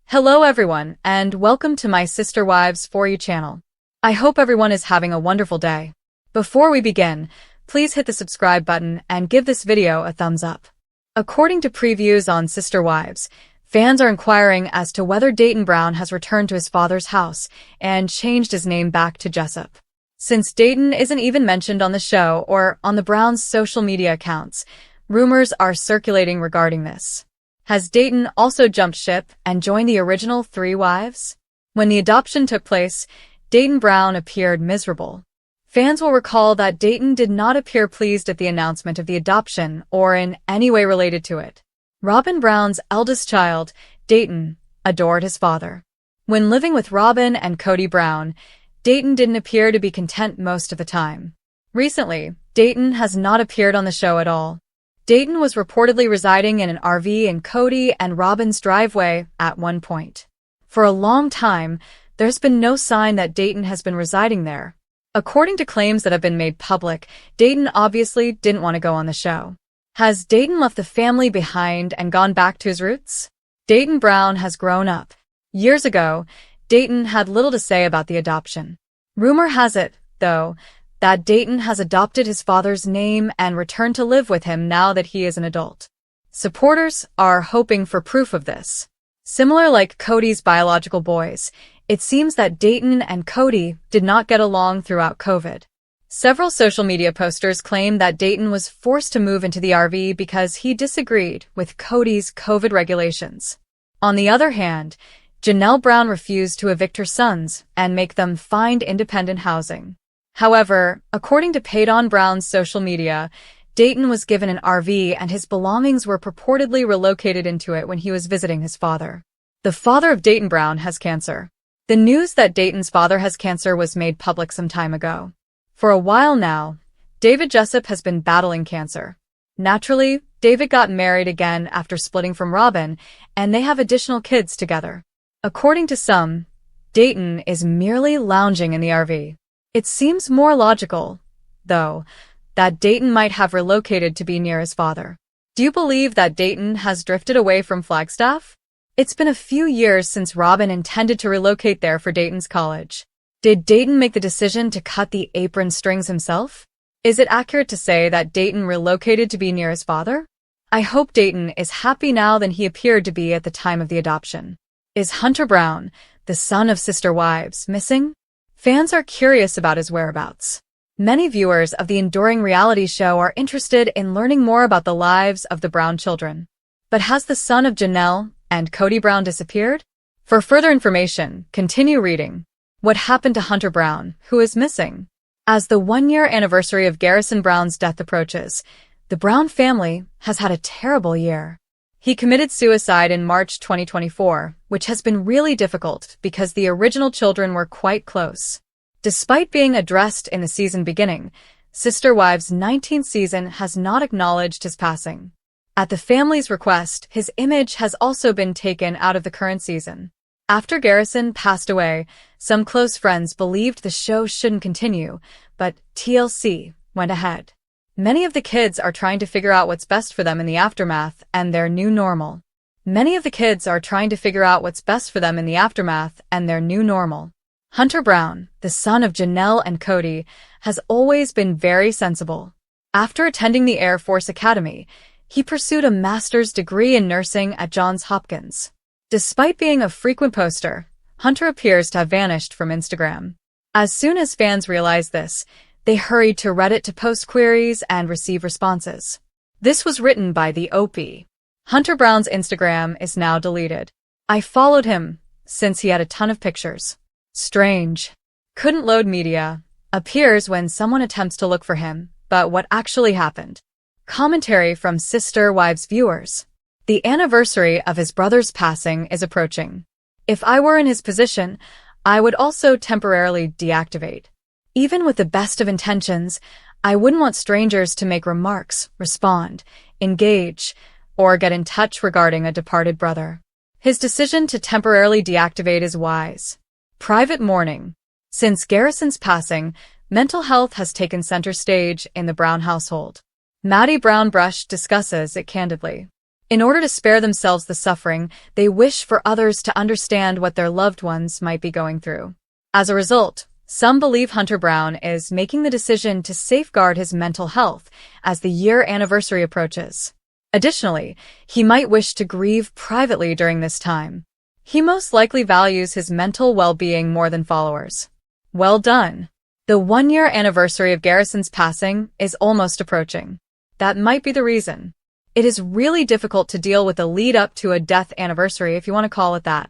Hello everyone, and welcome to my Sister Wives For You channel. I hope everyone is having a wonderful day. Before we begin, please hit the subscribe button and give this video a thumbs up. According to previews on Sister Wives, fans are inquiring as to whether Dayton Brown has returned to his father's house and changed his name back to Jessup. Since Dayton isn't even mentioned on the show or on the Browns' social media accounts, rumors are circulating regarding this. Has Dayton also jumped ship and joined the original 3 wives? When the adoption took place, Dayton Brown appeared miserable. Fans will recall that Dayton did not appear pleased at the announcement of the adoption or in any way related to it. Robyn Brown's eldest child, Dayton, adored his father. When living with Robyn and Kody Brown, Dayton didn't appear to be content most of the time. Recently, Dayton has not appeared on the show at all. Dayton was reportedly residing in an RV in Kody and Robyn's driveway at one point. For a long time, there's been no sign that Dayton has been residing there. According to claims that have been made public, Dayton obviously didn't want to go on the show. Has Dayton left the family behind and gone back to his roots? Dayton Brown has grown up. Years ago, Dayton had little to say about the adoption. Rumor has it, though, that Dayton has adopted his father's name and returned to live with him now that he is an adult. Supporters are hoping for proof of this. Similar like Kody's biological boys, it seems that Dayton and Kody did not get along throughout COVID. Several social media posters claim that Dayton was forced to move into the RV because he disagreed with Kody's COVID regulations. On the other hand, Janelle Brown refused to evict her sons and make them find independent housing. However, according to Payton Brown's social media, Dayton was given an RV and his belongings were purportedly relocated into it when he was visiting his father. The father of Dayton Brown has cancer. The news that Dayton's father has cancer was made public some time ago. For a while now, David Jessup has been battling cancer. Naturally, David got married again after splitting from Robyn, and they have additional kids together. According to some, Dayton is merely lounging in the RV. It seems more logical, though, that Dayton might have relocated to be near his father. Do you believe that Dayton has drifted away from Flagstaff? It's been a few years since Robyn intended to relocate there for Dayton's college. Did Dayton make the decision to cut the apron strings himself? Is it accurate to say that Dayton relocated to be near his father? I hope Dayton is happy now than he appeared to be at the time of the adoption. Is Hunter Brown, the son of Sister Wives, missing? Fans are curious about his whereabouts. Many viewers of the enduring reality show are interested in learning more about the lives of the Brown children. But has the son of Janelle and Kody Brown disappeared? For further information, continue reading. What happened to Hunter Brown, who is missing? As the one-year anniversary of Garrison Brown's death approaches, the Brown family has had a terrible year. He committed suicide in March 2024, which has been really difficult because the original children were quite close. Despite being addressed in the season beginning, Sister Wives' 19th season has not acknowledged his passing. At the family's request, his image has also been taken out of the current season. After Garrison passed away, some close friends believed the show shouldn't continue, but TLC went ahead. Many of the kids are trying to figure out what's best for them in the aftermath and their new normal. Hunter Brown, the son of Janelle and Kody, has always been very sensible. After attending the Air Force Academy, he pursued a master's degree in nursing at Johns Hopkins. Despite being a frequent poster, Hunter appears to have vanished from Instagram. As soon as fans realized this, they hurried to Reddit to post queries and receive responses. This was written by the OP. Hunter Brown's Instagram is now deleted. I followed him, since he had a ton of pictures. Strange. Couldn't load media. Appears when someone attempts to look for him, but what actually happened? Commentary from Sister Wives viewers. The anniversary of his brother's passing is approaching. If I were in his position, I would also temporarily deactivate. Even with the best of intentions, I wouldn't want strangers to make remarks, respond, engage, or get in touch regarding a departed brother. His decision to temporarily deactivate is wise. Private mourning. Since Garrison's passing, mental health has taken center stage in the Brown household. Maddie Brown Brush discusses it candidly. In order to spare themselves the suffering, they wish for others to understand what their loved ones might be going through. As a result, some believe Hunter Brown is making the decision to safeguard his mental health as the year anniversary approaches. Additionally, he might wish to grieve privately during this time. He most likely values his mental well-being more than followers. Well done! The one-year anniversary of Garrison's passing is almost approaching. That might be the reason. It is really difficult to deal with the lead-up to a death anniversary, if you want to call it that.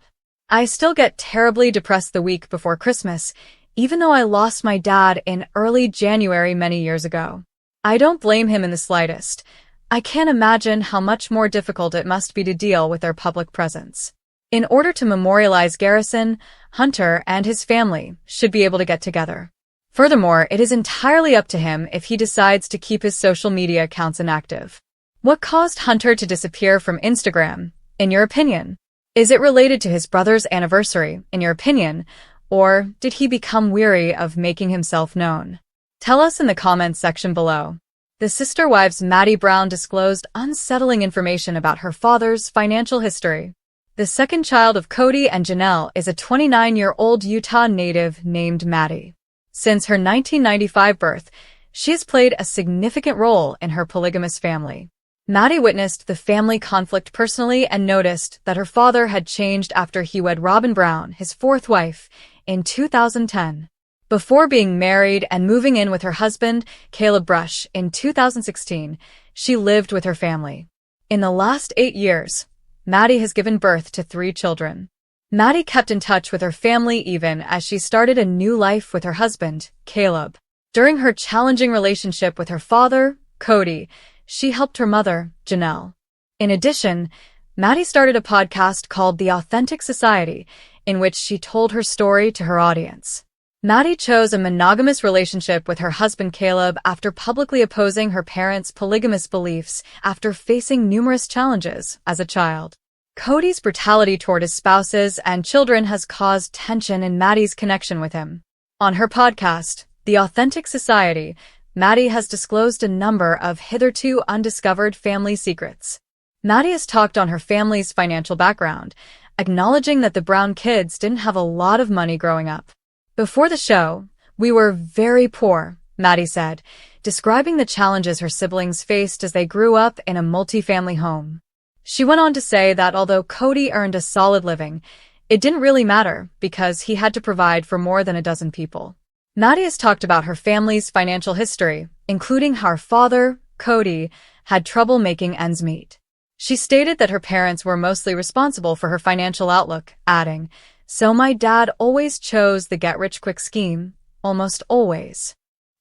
I still get terribly depressed the week before Christmas, even though I lost my dad in early January many years ago. I don't blame him in the slightest. I can't imagine how much more difficult it must be to deal with their public presence. In order to memorialize Garrison, Hunter and his family should be able to get together. Furthermore, it is entirely up to him if he decides to keep his social media accounts inactive. What caused Hunter to disappear from Instagram, in your opinion? Is it related to his brother's anniversary, in your opinion, or did he become weary of making himself known? Tell us in the comments section below. The sister wives Meri Brown disclosed unsettling information about her father's financial history. The second child of Kody and Janelle is a 29-year-old Utah native named Meri. Since her 1995 birth, she has played a significant role in her polygamous family. Meri witnessed the family conflict personally and noticed that her father had changed after he wed Robyn Brown, his fourth wife, in 2010. Before being married and moving in with her husband, Caleb Brush, in 2016, she lived with her family. In the last 8 years, Meri has given birth to 3 children. Meri kept in touch with her family even as she started a new life with her husband, Caleb. During her challenging relationship with her father, Kody, she helped her mother, Janelle. In addition, Meri started a podcast called The Authentic Society, in which she told her story to her audience. Meri chose a monogamous relationship with her husband Caleb after publicly opposing her parents' polygamous beliefs after facing numerous challenges as a child. Kody's brutality toward his spouses and children has caused tension in Meri's connection with him. On her podcast, The Authentic Society, Meri has disclosed a number of hitherto undiscovered family secrets. Meri has talked on her family's financial background, acknowledging that the Brown kids didn't have a lot of money growing up. Before the show, we were very poor, Meri said, describing the challenges her siblings faced as they grew up in a multi-family home. She went on to say that although Kody earned a solid living, it didn't really matter because he had to provide for more than a dozen people. Meri has talked about her family's financial history, including how her father, Kody, had trouble making ends meet. She stated that her parents were mostly responsible for her financial outlook, adding, "So my dad always chose the get-rich-quick scheme, almost always."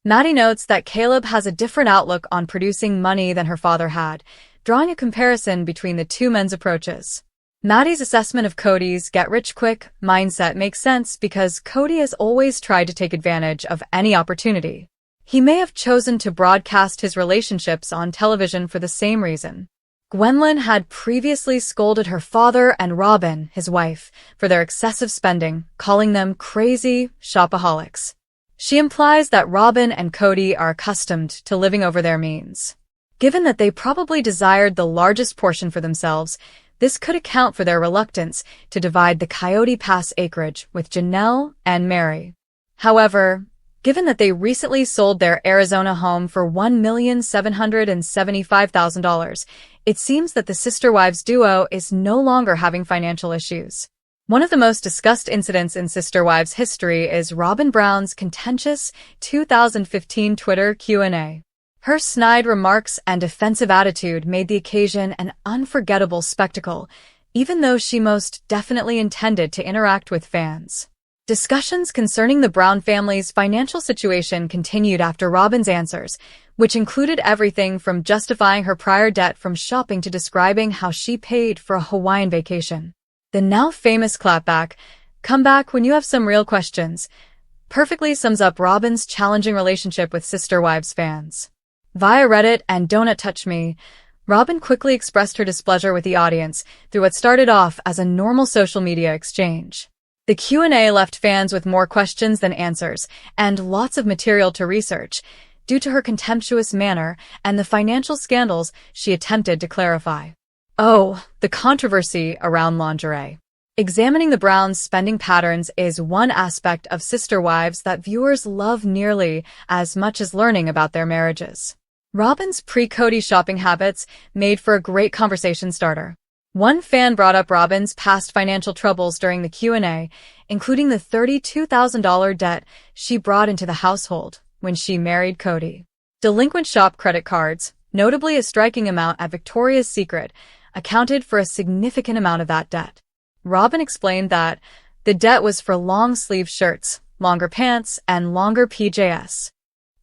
Meri notes that Caleb has a different outlook on producing money than her father had, drawing a comparison between the two men's approaches. Meri's assessment of Kody's get-rich-quick mindset makes sense because Kody has always tried to take advantage of any opportunity. He may have chosen to broadcast his relationships on television for the same reason. Gwendolyn had previously scolded her father and Robyn, his wife, for their excessive spending, calling them crazy shopaholics. She implies that Robyn and Kody are accustomed to living over their means. Given that they probably desired the largest portion for themselves, this could account for their reluctance to divide the Coyote Pass acreage with Janelle and Meri. However, given that they recently sold their Arizona home for $1,775,000, it seems that the sister wives duo is no longer having financial issues. One of the most discussed incidents in sister wives history is Robyn Brown's contentious 2015 Twitter Q&A. Her snide remarks and offensive attitude made the occasion an unforgettable spectacle, even though she most definitely intended to interact with fans. Discussions concerning the Brown family's financial situation continued after Robyn's answers, which included everything from justifying her prior debt from shopping to describing how she paid for a Hawaiian vacation. The now famous clapback, "Come back when you have some real questions," perfectly sums up Robyn's challenging relationship with sister wives fans. Via Reddit and Donut Touch Me, Robyn quickly expressed her displeasure with the audience through what started off as a normal social media exchange. The Q&A left fans with more questions than answers and lots of material to research due to her contemptuous manner and the financial scandals she attempted to clarify. Oh, the controversy around lingerie. Examining the Browns' spending patterns is one aspect of Sister Wives that viewers love nearly as much as learning about their marriages. Robyn's pre-Kody shopping habits made for a great conversation starter. One fan brought up Robyn's past financial troubles during the Q&A, including the $32,000 debt she brought into the household when she married Kody. Delinquent shop credit cards, notably a striking amount at Victoria's Secret, accounted for a significant amount of that debt. Robyn explained that the debt was for long-sleeve shirts, longer pants, and longer PJs.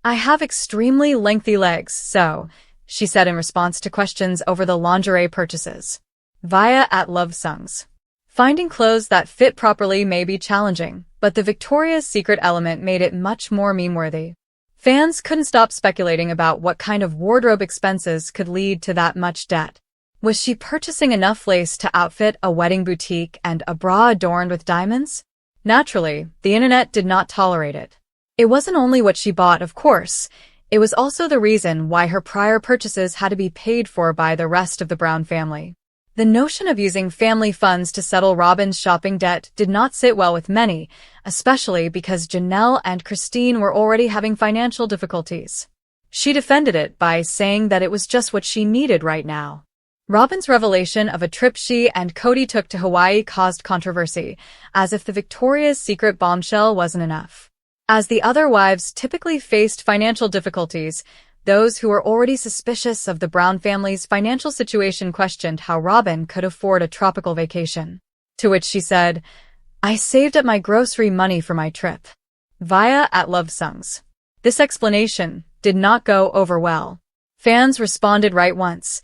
"I have extremely lengthy legs, so," she said in response to questions over the lingerie purchases. Via @LoveSongs. Finding clothes that fit properly may be challenging, but the Victoria's Secret element made it much more meme-worthy. Fans couldn't stop speculating about what kind of wardrobe expenses could lead to that much debt. Was she purchasing enough lace to outfit a wedding boutique and a bra adorned with diamonds? Naturally, the internet did not tolerate it. It wasn't only what she bought, of course. It was also the reason why her prior purchases had to be paid for by the rest of the Brown family. The notion of using family funds to settle Robyn's shopping debt did not sit well with many, especially because Janelle and Christine were already having financial difficulties. She defended it by saying that it was just what she needed right now. Robyn's revelation of a trip she and Kody took to Hawaii caused controversy, as if the Victoria's Secret bombshell wasn't enough. As the other wives typically faced financial difficulties, those who were already suspicious of the Brown family's financial situation questioned how Robyn could afford a tropical vacation. To which she said, "I saved up my grocery money for my trip." Via @LoveSongs. This explanation did not go over well. Fans responded right once,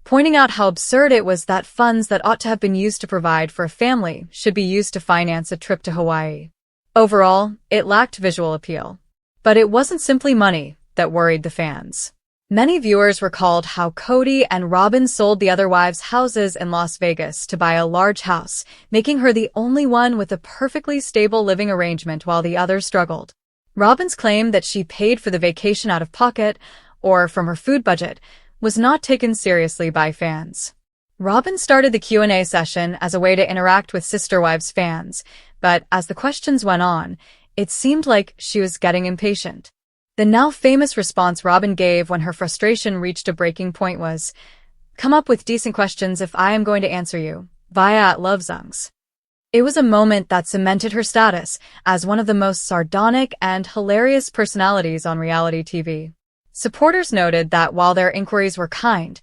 pointing out how absurd it was that funds that ought to have been used to provide for a family should be used to finance a trip to Hawaii. Overall, it lacked visual appeal. But it wasn't simply money that worried the fans. Many viewers recalled how Kody and Robyn sold the other wives' houses in Las Vegas to buy a large house, making her the only one with a perfectly stable living arrangement while the others struggled. Robyn's claim that she paid for the vacation out of pocket, or from her food budget, was not taken seriously by fans. Robyn started the Q&A session as a way to interact with Sister Wives fans, but as the questions went on, it seemed like she was getting impatient. The now famous response Robyn gave when her frustration reached a breaking point was, "Come up with decent questions if I am going to answer you," via @LoveSongs. It was a moment that cemented her status as one of the most sardonic and hilarious personalities on reality TV. Supporters noted that while their inquiries were kind,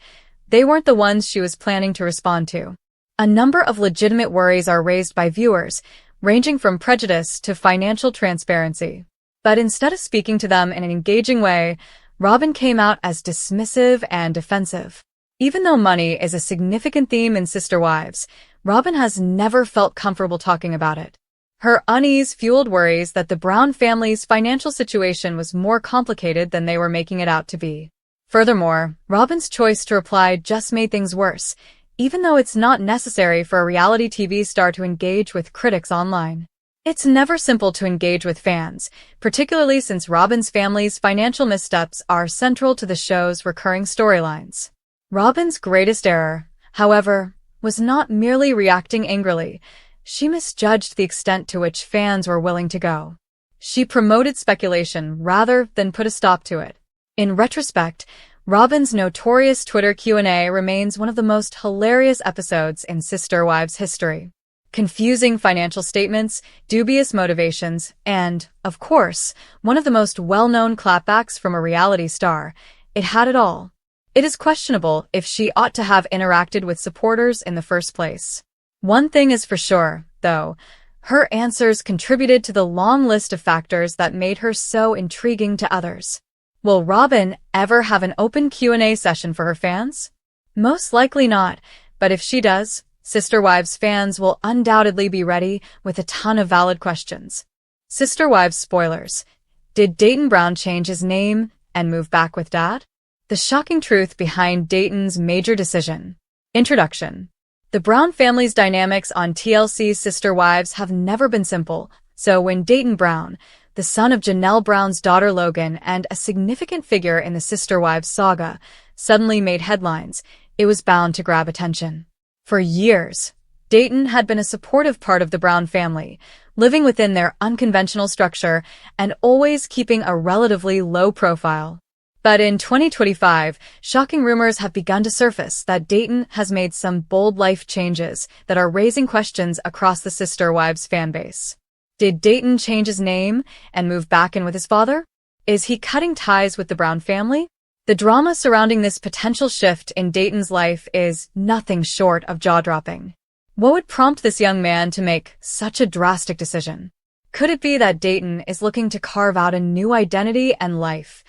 they weren't the ones she was planning to respond to. A number of legitimate worries are raised by viewers, ranging from prejudice to financial transparency. But instead of speaking to them in an engaging way, Robyn came out as dismissive and defensive. Even though money is a significant theme in Sister Wives, Robyn has never felt comfortable talking about it. Her unease fueled worries that the Brown family's financial situation was more complicated than they were making it out to be. Furthermore, Robyn's choice to reply just made things worse, even though it's not necessary for a reality TV star to engage with critics online. It's never simple to engage with fans, particularly since Robyn's family's financial missteps are central to the show's recurring storylines. Robyn's greatest error, however, was not merely reacting angrily. She misjudged the extent to which fans were willing to go. She promoted speculation rather than put a stop to it. In retrospect, Robyn's notorious Twitter Q&A remains one of the most hilarious episodes in Sister Wives history. Confusing financial statements, dubious motivations, and, of course, one of the most well-known clapbacks from a reality star. It had it all. It is questionable if she ought to have interacted with supporters in the first place. One thing is for sure, though, her answers contributed to the long list of factors that made her so intriguing to others. Will Robyn ever have an open Q&A session for her fans? Most likely not, but if she does, Sister Wives fans will undoubtedly be ready with a ton of valid questions. Sister Wives spoilers. Did Dayton Brown change his name and move back with Dad? The shocking truth behind Dayton's major decision. Introduction. The Brown family's dynamics on TLC's Sister Wives have never been simple, so when Dayton Brown, the son of Janelle Brown's daughter Logan and a significant figure in the Sister Wives saga, suddenly made headlines, it was bound to grab attention. For years, Dayton had been a supportive part of the Brown family, living within their unconventional structure and always keeping a relatively low profile. But in 2025, shocking rumors have begun to surface that Dayton has made some bold life changes that are raising questions across the Sister Wives fanbase. Did Dayton change his name and move back in with his father? Is he cutting ties with the Brown family? The drama surrounding this potential shift in Dayton's life is nothing short of jaw-dropping. What would prompt this young man to make such a drastic decision? Could it be that Dayton is looking to carve out a new identity and life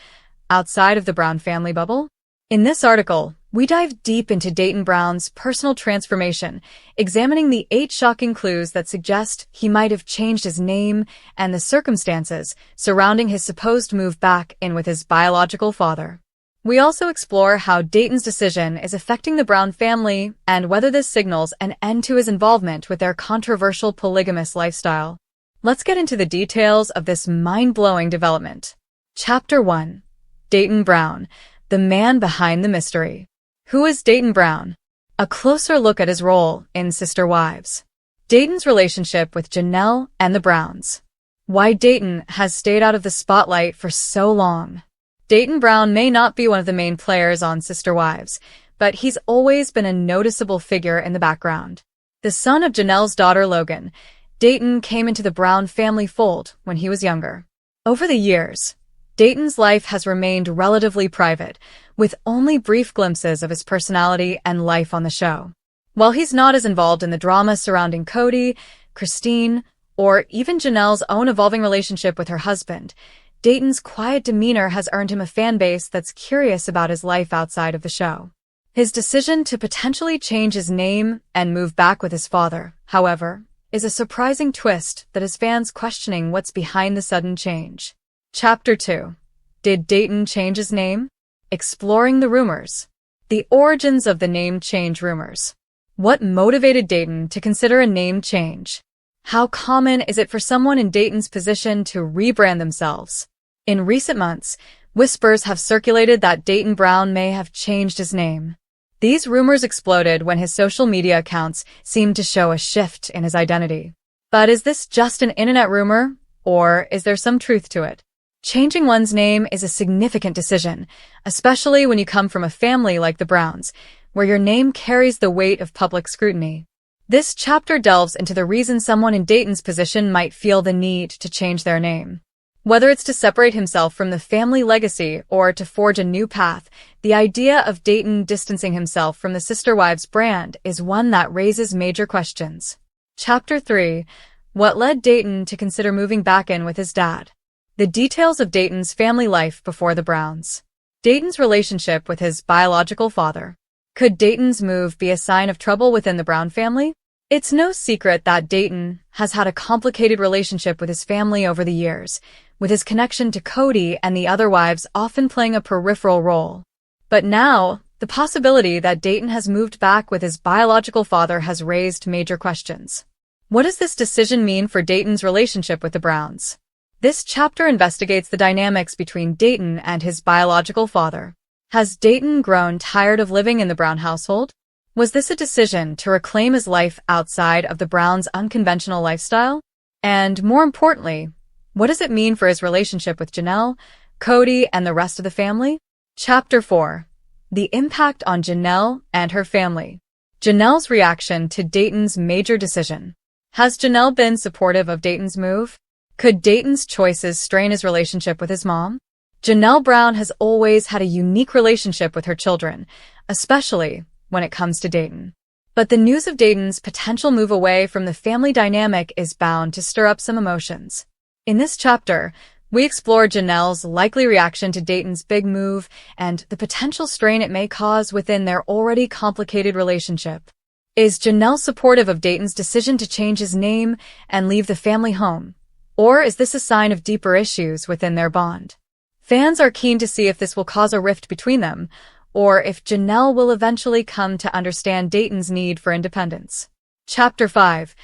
outside of the Brown family bubble? In this article, we dive deep into Dayton Brown's personal transformation, examining the 8 shocking clues that suggest he might have changed his name and the circumstances surrounding his supposed move back in with his biological father. We also explore how Dayton's decision is affecting the Brown family and whether this signals an end to his involvement with their controversial polygamous lifestyle. Let's get into the details of this mind-blowing development. Chapter 1. Dayton Brown, the man behind the mystery. Who is Dayton Brown? A closer look at his role in Sister Wives. Dayton's relationship with Janelle and the Browns. Why Dayton has stayed out of the spotlight for so long. Dayton Brown may not be one of the main players on Sister Wives, but he's always been a noticeable figure in the background. The son of Janelle's daughter Logan, Dayton came into the Brown family fold when he was younger. Over the years, Dayton's life has remained relatively private, with only brief glimpses of his personality and life on the show. While he's not as involved in the drama surrounding Kody, Christine, or even Janelle's own evolving relationship with her husband, Dayton's quiet demeanor has earned him a fan base that's curious about his life outside of the show. His decision to potentially change his name and move back with his father, however, is a surprising twist that has fans questioning what's behind the sudden change. Chapter 2. Did Dayton change his name? Exploring the rumors. The origins of the name change rumors. What motivated Dayton to consider a name change? How common is it for someone in Dayton's position to rebrand themselves? In recent months, whispers have circulated that Dayton Brown may have changed his name. These rumors exploded when his social media accounts seemed to show a shift in his identity. But is this just an internet rumor, or is there some truth to it? Changing one's name is a significant decision, especially when you come from a family like the Browns, where your name carries the weight of public scrutiny. This chapter delves into the reason someone in Dayton's position might feel the need to change their name. Whether it's to separate himself from the family legacy or to forge a new path, the idea of Dayton distancing himself from the Sister Wives brand is one that raises major questions. Chapter 3. What led Dayton to consider moving back in with his dad? The details of Dayton's family life before the Browns. Dayton's relationship with his biological father. Could Dayton's move be a sign of trouble within the Brown family? It's no secret that Dayton has had a complicated relationship with his family over the years, with his connection to Kody and the other wives often playing a peripheral role. But now, the possibility that Dayton has moved back with his biological father has raised major questions. What does this decision mean for Dayton's relationship with the Browns? This chapter investigates the dynamics between Dayton and his biological father. Has Dayton grown tired of living in the Brown household? Was this a decision to reclaim his life outside of the Browns' unconventional lifestyle? And more importantly, what does it mean for his relationship with Janelle, Kody, and the rest of the family? Chapter 4. The impact on Janelle and her family. Janelle's reaction to Dayton's major decision. Has Janelle been supportive of Dayton's move? Could Dayton's choices strain his relationship with his mom? Janelle Brown has always had a unique relationship with her children, especially when it comes to Dayton. But the news of Dayton's potential move away from the family dynamic is bound to stir up some emotions. In this chapter, we explore Janelle's likely reaction to Dayton's big move and the potential strain it may cause within their already complicated relationship. Is Janelle supportive of Dayton's decision to change his name and leave the family home? Or is this a sign of deeper issues within their bond? Fans are keen to see if this will cause a rift between them, or if Janelle will eventually come to understand Dayton's need for independence. Chapter 5.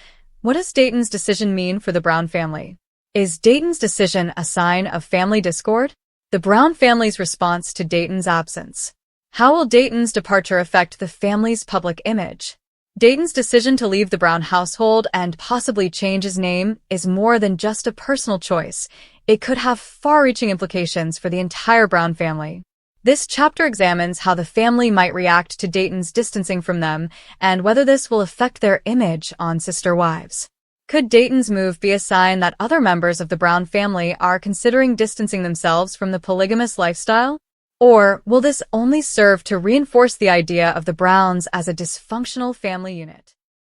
What does Dayton's decision mean for the Brown family? Is Dayton's decision a sign of family discord? The Brown family's response to Dayton's absence. How will Dayton's departure affect the family's public image? Dayton's decision to leave the Brown household and possibly change his name is more than just a personal choice. It could have far-reaching implications for the entire Brown family. This chapter examines how the family might react to Dayton's distancing from them and whether this will affect their image on Sister Wives. Could Dayton's move be a sign that other members of the Brown family are considering distancing themselves from the polygamous lifestyle? Or will this only serve to reinforce the idea of the Browns as a dysfunctional family unit?